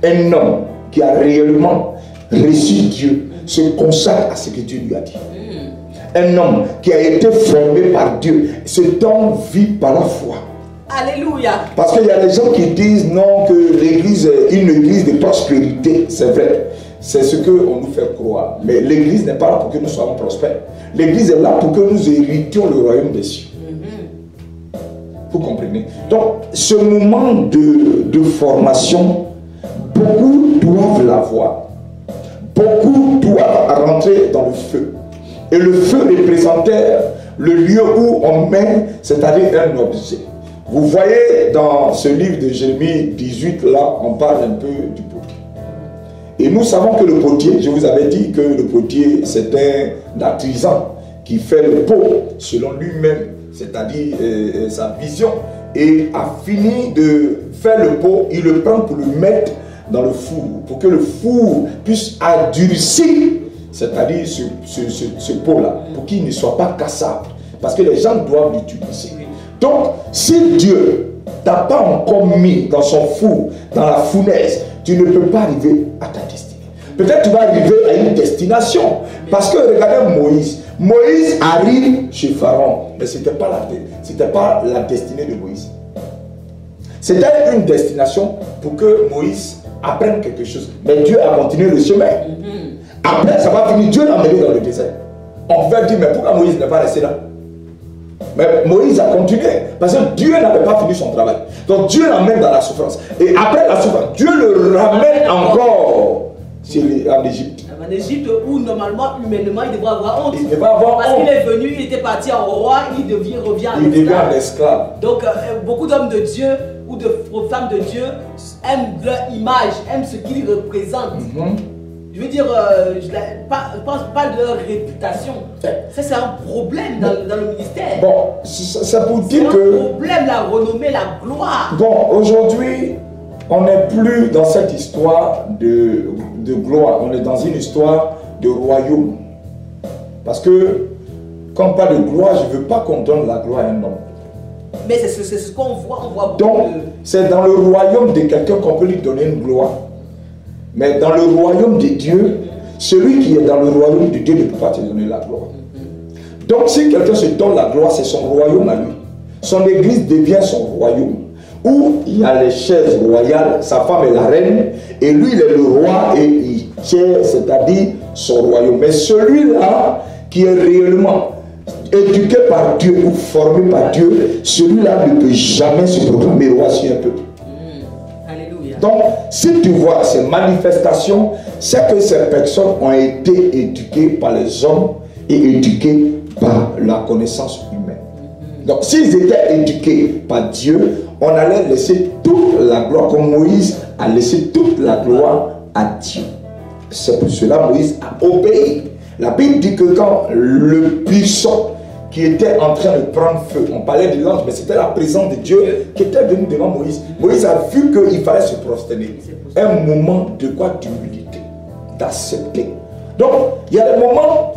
Speaker 1: Un homme qui a réellement reçu Dieu se consacre à ce que Dieu lui a dit. Un homme qui a été formé par Dieu, cet homme vit par la foi.
Speaker 3: Alléluia.
Speaker 1: Parce qu'il y a des gens qui disent non, que l'église est une église de prospérité. C'est vrai, c'est ce qu'on nous fait croire. Mais l'église n'est pas là pour que nous soyons prospères. L'église est là pour que nous héritions le royaume des cieux. Vous comprenez? Donc, ce moment de formation, beaucoup doivent l'avoir. Beaucoup doivent rentrer dans le feu. Et le feu représentait le lieu où on met, c'est-à-dire un objet. Vous voyez dans ce livre de Jérémie 18, là, on parle un peu du potier. Et nous savons que le potier, je vous avais dit que le potier, c'est un artisan qui fait le pot selon lui-même, c'est-à-dire sa vision, et a fini de faire le pot, il le prend pour le mettre dans le four, pour que le four puisse endurcir, c'est-à-dire ce pot-là, pour qu'il ne soit pas cassable, parce que les gens doivent l'utiliser. Donc, si Dieu t'a pas encore mis dans son four, dans la fournaise, tu ne peux pas arriver à ta destinée. Peut-être tu vas arriver à une destination, parce que regardez Moïse. Moïse arrive chez Pharaon, mais ce n'était pas la destinée de Moïse. C'était une destination pour que Moïse apprenne quelque chose. Mais Dieu a continué le chemin. Après, ça va finir, Dieu l'a emmené dans le désert. On va dire, mais pourquoi Moïse n'est pas resté là? Mais Moïse a continué, parce que Dieu n'avait pas fini son travail. Donc Dieu l'emmène dans la souffrance. Et après la souffrance, Dieu le ramène encore en Égypte.
Speaker 3: En Égypte, où normalement, humainement, il devrait avoir honte.
Speaker 1: Il devrait avoir
Speaker 3: parce
Speaker 1: honte.
Speaker 3: qu'il est venu, il était parti en roi, il revient
Speaker 1: en esclave.
Speaker 3: Donc, beaucoup d'hommes de Dieu ou de femmes de Dieu aiment leur image, aiment ce qu'ils représentent. Je veux dire, pas de leur réputation. Ça, c'est un problème dans le ministère.
Speaker 1: Bon, ça pour dire que...
Speaker 3: C'est un problème, la renommée, la gloire.
Speaker 1: Bon, aujourd'hui, on n'est plus dans cette histoire de gloire. On est dans une histoire de royaume. Parce que, quand on parle de gloire, je ne veux pas qu'on donne la gloire à un homme.
Speaker 3: Mais c'est ce qu'on voit. On voit
Speaker 1: donc, c'est dans le royaume de quelqu'un qu'on peut lui donner une gloire. Mais dans le royaume de Dieu, celui qui est dans le royaume de Dieu ne peut pas te donner la gloire. Donc si quelqu'un se donne la gloire, c'est son royaume à lui. Son église devient son royaume. Où il y a les chaises royales, sa femme est la reine, et lui il est le roi et il tient, c'est-à-dire son royaume. Mais celui-là qui est réellement éduqué par Dieu ou formé par Dieu, celui-là ne peut jamais se proclamer roi sur un peuple. Donc, si tu vois ces manifestations, c'est que ces personnes ont été éduquées par les hommes et éduquées par la connaissance humaine. Donc, s'ils étaient éduqués par Dieu, on allait laisser toute la gloire, comme Moïse a laissé toute la gloire à Dieu. C'est pour cela que Moïse a obéi. La Bible dit que quand le buisson qui était en train de prendre feu, on parlait de l'ange, mais c'était la présence de Dieu qui était venu devant Moïse. Moïse a vu qu'il fallait se prosterner. Un moment de quoi? D'humilité, d'accepter. Donc, il y a des moments,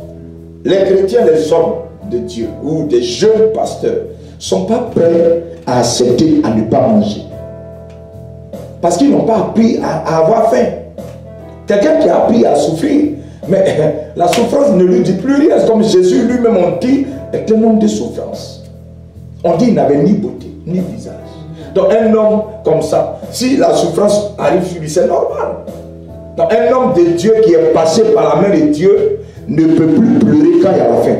Speaker 1: les chrétiens, les hommes de Dieu, ou des jeunes pasteurs, ne sont pas prêts à accepter à ne pas manger. Parce qu'ils n'ont pas appris à avoir faim. Quelqu'un qui a appris à souffrir, mais la souffrance ne lui dit plus rien. Comme Jésus lui-même, on dit, est un homme de souffrance. On dit qu'il n'avait ni beauté, ni visage. Donc un homme comme ça, si la souffrance arrive sur lui, c'est normal. Donc un homme de Dieu qui est passé par la main de Dieu ne peut plus pleurer quand il y a la faim.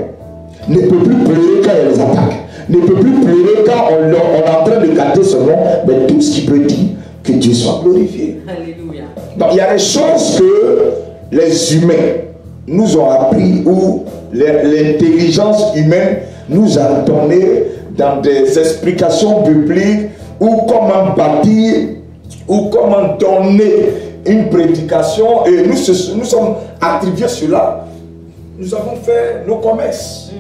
Speaker 1: Ne peut plus pleurer quand il y a les attaques. Ne peut plus pleurer quand on est en train de gâter son nom. Mais tout ce qui peut dire que Dieu soit glorifié.
Speaker 3: Alléluia.
Speaker 1: Donc il y a des choses que les humains nous ont appris ou l'intelligence humaine nous a donné dans des explications bibliques ou comment bâtir ou comment donner une prédication, et nous sommes attribués cela. Nous avons fait nos commerces,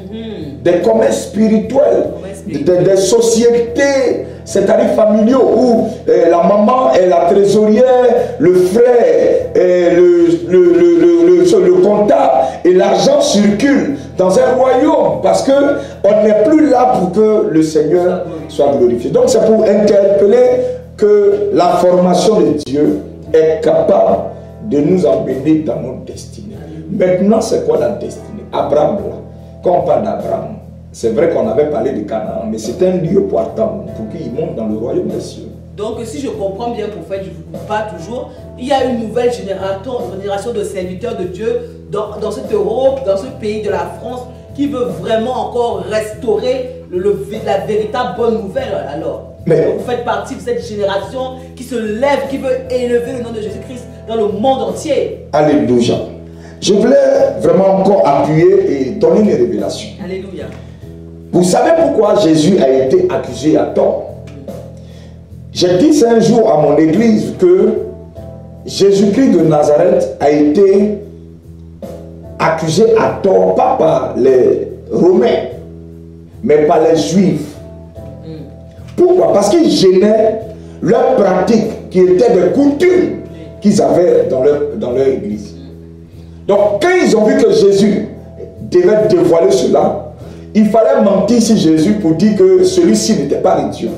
Speaker 1: des commerces spirituels, des sociétés, c'est-à-dire familiaux, où la maman est la trésorière, le frère est le comptable, et l'argent circule dans un royaume, parce qu'on n'est plus là pour que le Seigneur soit glorifié. Donc c'est pour interpeller que la formation de Dieu est capable de nous emmener dans notre destinée. Maintenant, c'est quoi la destinée? Abraham, là. Quand on parle d'Abraham, c'est vrai qu'on avait parlé de Canaan, mais c'est un lieu pour attendre, pour qu'il monte dans le royaume des cieux.
Speaker 3: Donc, si je comprends bien, prophète, je ne vous coupe pas toujours, il y a une nouvelle génération de serviteurs de Dieu dans cette Europe, dans ce pays de la France, qui veut vraiment encore restaurer la véritable bonne nouvelle, alors. Mais vous faites partie de cette génération qui se lève, qui veut élever le nom de Jésus-Christ dans le monde entier.
Speaker 1: Alléluia. Je voulais vraiment encore appuyer et donner une révélation.
Speaker 3: Alléluia.
Speaker 1: Vous savez pourquoi Jésus a été accusé à tort? J'ai dit un jour à mon église que Jésus-Christ de Nazareth a été accusé à tort, pas par les Romains, mais par les Juifs. Pourquoi? Parce qu'ils gênaient leurs pratiques qui étaient des coutumes qu'ils avaient dans leur église. Donc quand ils ont vu que Jésus devait dévoiler cela, il fallait mentir sur Jésus pour dire que celui-ci n'était pas de Dieu.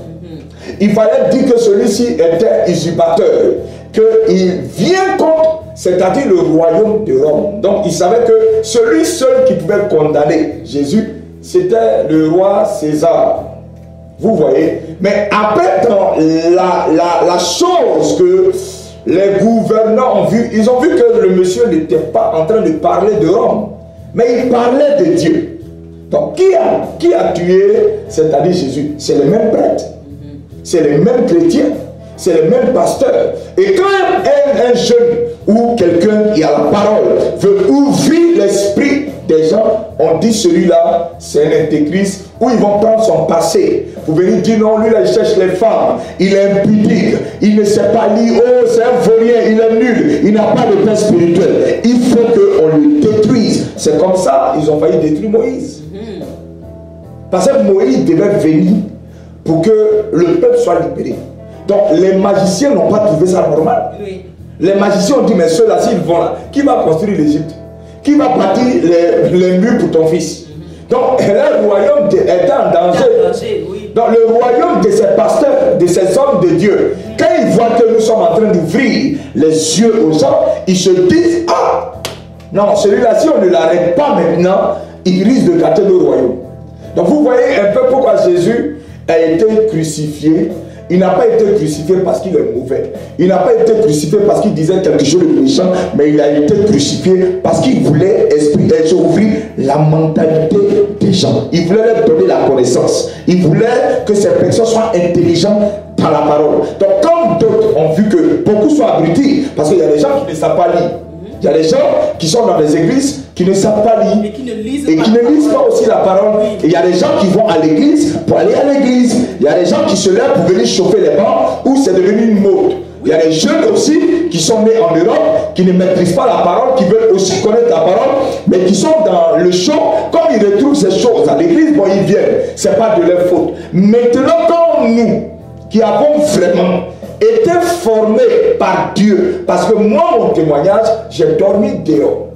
Speaker 1: Il fallait dire que celui-ci était usurpateur, qu'il vient contre, c'est-à-dire le royaume de Rome. Donc il savait que celui seul qui pouvait condamner Jésus, c'était le roi César. Vous voyez? Mais après, dans la chose que les gouvernants ont vu, ils ont vu que le monsieur n'était pas en train de parler de Rome, mais il parlait de Dieu. Donc, qui a tué, c'est-à-dire Jésus? C'est les mêmes prêtres, c'est les mêmes chrétiens, c'est les mêmes pasteurs. Et quand un jeune ou quelqu'un qui a la parole veut ouvrir l'esprit des gens, on dit celui-là, c'est un intégriste, où ils vont prendre son passé pour venir dire non, lui là il cherche les femmes, il est impudique, il ne sait pas lire, oh c'est un vaurien, il est nul, il n'a pas de paix spirituelle. Il faut qu'on le détruise. C'est comme ça ils ont failli détruire Moïse. Parce que Moïse devait venir pour que le peuple soit libéré. Donc les magiciens n'ont pas trouvé ça normal. Oui. Les magiciens ont dit mais ceux-là s'ils vont là, qui va construire l'Égypte? Qui va bâtir les murs pour ton fils? Donc le royaume était en danger. Oui. Donc le royaume de ces pasteurs, de ces hommes de Dieu, quand ils voient que nous sommes en train d'ouvrir les yeux aux gens, ils se disent, ah, non, celui-là, si on ne l'arrête pas maintenant, il risque de gâter le royaume. Donc vous voyez un peu pourquoi Jésus a été crucifié. Il n'a pas été crucifié parce qu'il est mauvais. Il n'a pas été crucifié parce qu'il disait quelque chose de méchant, mais il a été crucifié parce qu'il voulait ouvrir la mentalité des gens. Il voulait leur donner la connaissance. Il voulait que ces personnes soient intelligentes par la parole. Donc comme d'autres ont vu que beaucoup sont abrutis, parce qu'il y a des gens qui ne savent pas lire. Il y a des gens qui sont dans les églises qui ne savent pas lire
Speaker 3: et qui ne lisent
Speaker 1: pas aussi la parole. Et il y a des gens qui vont à l'église pour aller à l'église. Il y a des gens qui se lèvent pour venir chauffer les bancs où c'est devenu une mode. Il y a des jeunes aussi qui sont nés en Europe, qui ne maîtrisent pas la parole, qui veulent aussi connaître la parole, mais qui sont dans le champ. Comme ils retrouvent ces choses à l'église, bon, ils viennent. Ce n'est pas de leur faute. Maintenant, comme nous, qui avons vraiment été formés par Dieu, parce que moi, mon témoignage, j'ai dormi dehors,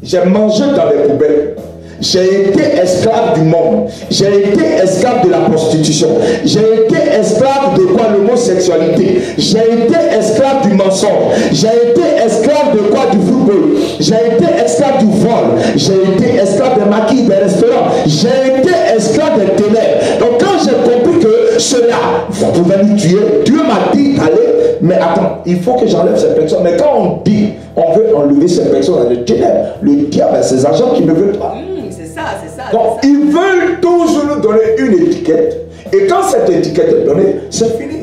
Speaker 1: j'ai mangé dans les poubelles,
Speaker 4: J'ai été esclave du monde. J'ai été esclave de la prostitution. J'ai été esclave de quoi? L'homosexualité. J'ai été esclave du mensonge. J'ai été esclave de quoi? Du football. J'ai été esclave du vol. J'ai été esclave des maquis, des restaurants. J'ai été esclave des ténèbres. Donc quand j'ai compris que cela, vous pouvez nous tuer, Dieu m'a dit d'aller, mais attends, il faut que j'enlève ces personnes. Mais quand on dit, on veut enlever ces personnes dans les ténèbres, le diable a ses agents qui ne veulent pas.
Speaker 3: C'est ça, c'est ça.
Speaker 4: Donc ils veulent toujours nous donner une étiquette. Et quand cette étiquette est donnée, c'est fini.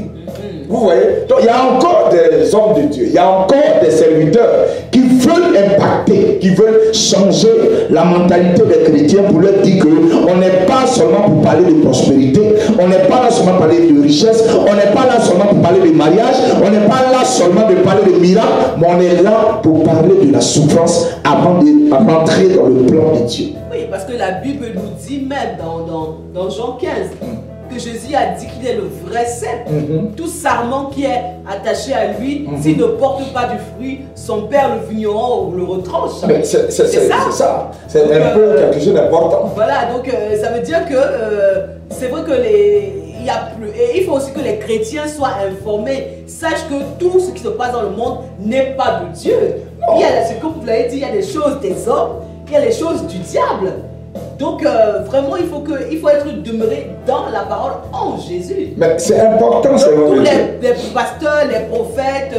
Speaker 4: Vous voyez? Donc il y a encore des hommes de Dieu, il y a encore des serviteurs qui veulent impacter, qui veulent changer la mentalité des chrétiens pour leur dire qu'on n'est pas seulement pour parler de prospérité, on n'est pas là seulement pour parler de richesse, on n'est pas là seulement pour parler de mariage, on n'est pas là seulement de parler de miracles, mais on est là pour parler de la souffrance avant d'entrer dans le plan de Dieu.
Speaker 3: Oui, parce que la Bible nous dit même dans Jean 15, que Jésus a dit qu'il est le vrai cep. Tout sarment qui est attaché à lui, s'il ne porte pas du fruit, son père le vigneron le retranche.
Speaker 4: C'est ça. C'est un peu quelque chose d'important.
Speaker 3: Voilà, donc ça veut dire que c'est vrai que il y a plus. Et il faut aussi que les chrétiens soient informés, sachent que tout ce qui se passe dans le monde n'est pas de Dieu. Il y a, comme vous l'avez dit, il y a des choses des hommes, il y a les choses du diable. Donc vraiment il faut être demeuré dans la parole en Jésus.
Speaker 4: Mais c'est important, c'est vrai.
Speaker 3: Tous les pasteurs, les prophètes,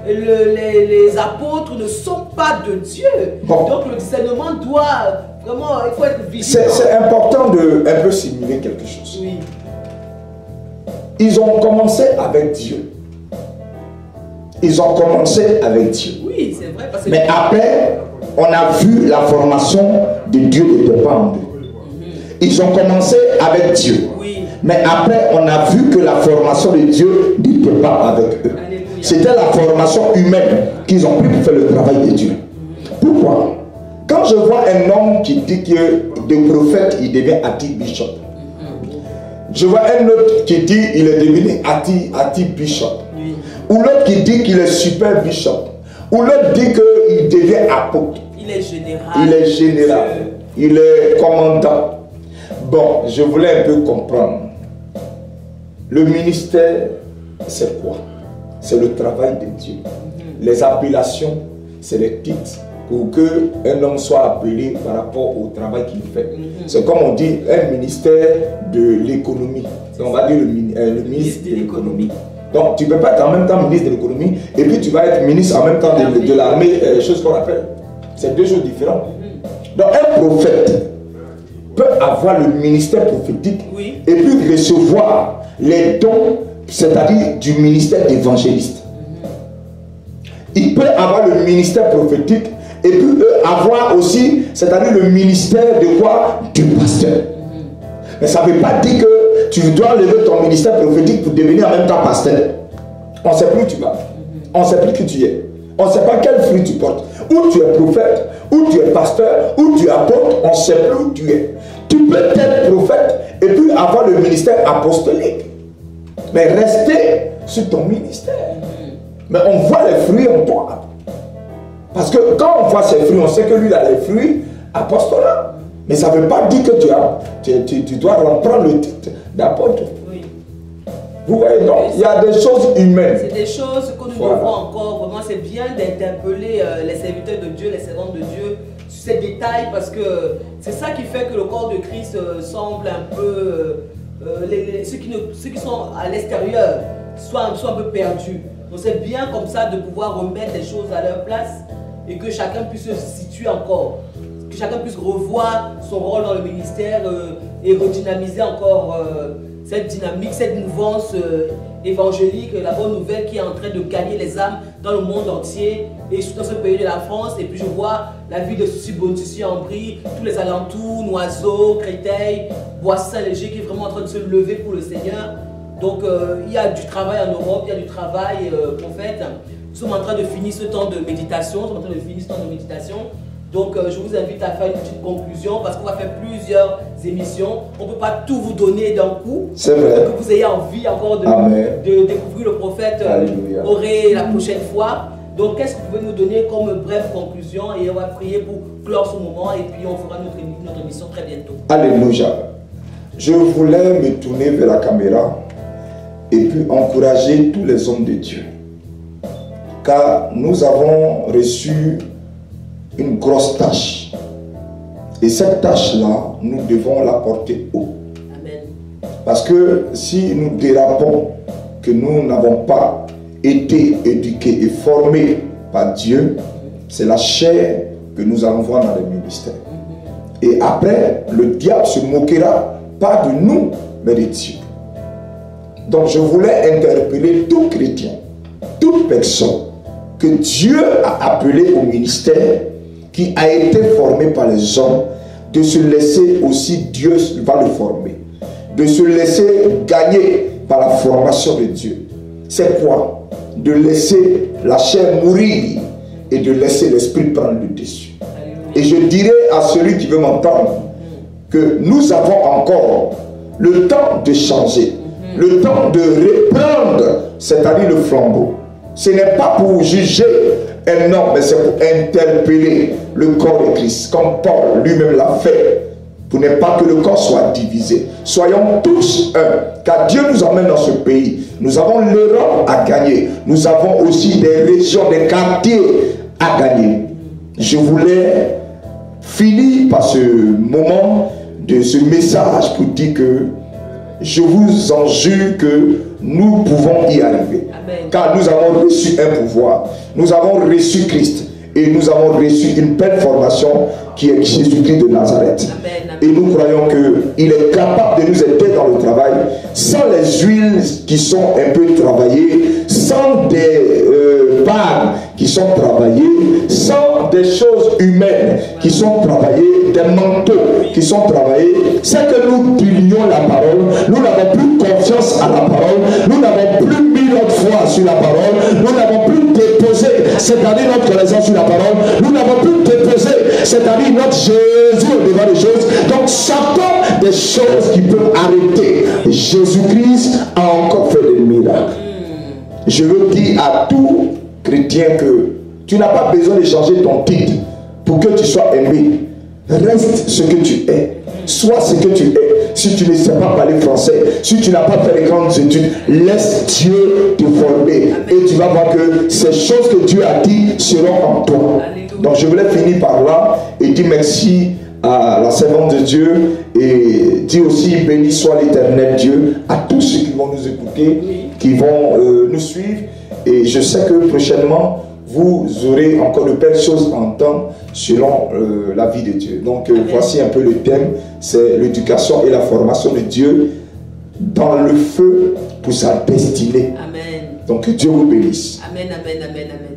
Speaker 3: les apôtres ne sont pas de Dieu. Bon. Donc le discernement doit vraiment, il faut être vigilant.
Speaker 4: C'est important de un peu simuler quelque chose.
Speaker 3: Oui.
Speaker 4: Ils ont commencé avec Dieu. Ils ont commencé avec Dieu.
Speaker 3: Oui, c'est vrai. Parce que
Speaker 4: mais après, on a vu la formation de Dieu n'était pas en eux. Ils ont commencé avec Dieu.
Speaker 3: Oui.
Speaker 4: Mais après, on a vu que la formation de Dieu n'était pas avec eux. C'était la formation humaine qu'ils ont pris pour faire le travail de Dieu. Pourquoi? Quand je vois un homme qui dit que de prophète, il devient archbishop. Je vois un autre qui dit qu'il est devenu archbishop.
Speaker 3: Oui.
Speaker 4: Ou l'autre qui dit qu'il est super bishop. Ou l'autre dit qu'il devient apôtre.
Speaker 3: Il est général.
Speaker 4: Il est général. Il est commandant. Bon, je voulais un peu comprendre. Le ministère, c'est quoi? C'est le travail de Dieu. Les appellations, c'est les titres pour qu'un homme soit appelé par rapport au travail qu'il fait. C'est comme on dit, un ministère de l'économie. On va dire le ministre de l'économie. Donc, tu ne peux pas être en même temps ministre de l'économie et puis tu vas être ministre en même temps de l'armée, chose qu'on appelle. C'est deux choses différentes. Donc, un prophète peut avoir le ministère prophétique et puis recevoir les dons, c'est-à-dire du ministère d'évangéliste. Il peut avoir le ministère prophétique et puis avoir aussi, c'est-à-dire le ministère de quoi? Du pasteur. Mais ça ne veut pas dire que tu dois lever ton ministère prophétique pour devenir en même temps pasteur. On ne sait plus où tu vas. On ne sait plus qui tu es. On ne sait pas quel fruit tu portes. Ou tu es prophète, ou tu es pasteur, ou tu es apôtre, on ne sait plus où tu es. Tu peux être prophète et puis avoir le ministère apostolique. Mais rester sur ton ministère. Mais on voit les fruits en toi. Parce que quand on voit ses fruits, on sait que lui a les fruits apostolat. Mais ça ne veut pas dire que tu dois reprendre le titre d'apôtre. Oui. Vous voyez, donc il y a des choses humaines.
Speaker 3: C'est des choses que nous devons encore. Vraiment, c'est bien d'interpeller les serviteurs de Dieu, les servantes de Dieu, sur ces détails, parce que c'est ça qui fait que le corps de Christ semble un peu. Ceux qui sont à l'extérieur soient un peu perdus. Donc c'est bien comme ça de pouvoir remettre les choses à leur place et que chacun puisse se situer encore. Que chacun puisse revoir son rôle dans le ministère et redynamiser encore cette dynamique, cette mouvance évangélique, la bonne nouvelle qui est en train de gagner les âmes dans le monde entier et surtout dans ce pays de la France. Et puis je vois la ville de Soucy-Bonne-Soucy-en-Brie, tous les alentours, Noiseau, Créteil, Bois-Saint-Léger qui est vraiment en train de se lever pour le Seigneur. Donc il y a du travail en Europe, il y a du travail prophète. Nous sommes en train de finir ce temps de méditation, Donc je vous invite à faire une petite conclusion parce qu'on va faire plusieurs émissions. On ne peut pas tout vous donner d'un coup.
Speaker 4: C'est vrai.
Speaker 3: Que vous ayez envie encore de découvrir le prophète Auré la prochaine fois. Donc, qu'est-ce que vous pouvez nous donner comme brève conclusion? Et on va prier pour clore ce moment et puis on fera notre émission très bientôt.
Speaker 4: Alléluia. Je voulais me tourner vers la caméra et puis encourager tous les hommes de Dieu. Car nous avons reçu une grosse tâche. Et cette tâche-là, nous devons la porter haut.
Speaker 3: Amen.
Speaker 4: Parce que si nous dérapons, que nous n'avons pas été éduqués et formés par Dieu, c'est la chair que nous allons voir dans les ministères. Et après, le diable se moquera pas de nous, mais de Dieu. Donc je voulais interpeller tout chrétien, toute personne que Dieu a appelé au ministère, qui a été formé par les hommes, de se laisser aussi, Dieu va le former, de se laisser gagner par la formation de Dieu. C'est quoi? De laisser la chair mourir et de laisser l'esprit prendre le dessus. Et je dirais à celui qui veut m'entendre que nous avons encore le temps de changer, le temps de reprendre, c'est-à-dire le flambeau. Ce n'est pas pour juger un homme, mais c'est pour interpeller le corps de Christ, comme Paul lui-même l'a fait, pour ne pas que le corps soit divisé. Soyons tous un, car Dieu nous emmène dans ce pays. Nous avons l'Europe à gagner. Nous avons aussi des régions, des quartiers à gagner. Je voulais finir par ce moment de ce message pour dire que je vous en jure que nous pouvons y arriver. Amen. Car nous avons reçu un pouvoir. Nous avons reçu Christ. Et nous avons reçu une belle formation qui est Jésus-Christ de Nazareth. Amen. Et nous croyons qu'il est capable de nous aider dans le travail sans les huiles qui sont un peu travaillées, sans des bagues qui sont travaillées, sans des choses humaines qui sont travaillées, des manteaux qui sont travaillés. C'est que nous plions la parole, nous n'avons plus confiance à la parole, nous n'avons plus mis notre foi sur la parole, nous n'avons plus déposé, c'est-à-dire notre connaissance sur la parole, nous n'avons plus déposé, c'est-à-dire notre Jésus devant les choses. Donc sortons des choses qui peuvent arrêter. Jésus-Christ a encore fait des miracles. Je veux dire à tout chrétien que tu n'as pas besoin de changer ton titre pour que tu sois aimé. Reste ce que tu es. Sois ce que tu es. Si tu ne sais pas parler français, si tu n'as pas fait les grandes études, laisse Dieu te former. Et tu vas voir que ces choses que Dieu a dit seront en toi. Donc je voulais finir par là et dire merci à la servante de Dieu et dire aussi béni soit l'Éternel Dieu à tous ceux qui vont nous écouter, qui vont nous suivre. Et je sais que prochainement vous aurez encore de belles choses à entendre selon la vie de Dieu. Donc voici un peu le thème, c'est l'éducation et la formation de Dieu dans le feu pour sa destinée. Amen. Donc que Dieu vous bénisse.
Speaker 3: Amen, amen, amen, amen.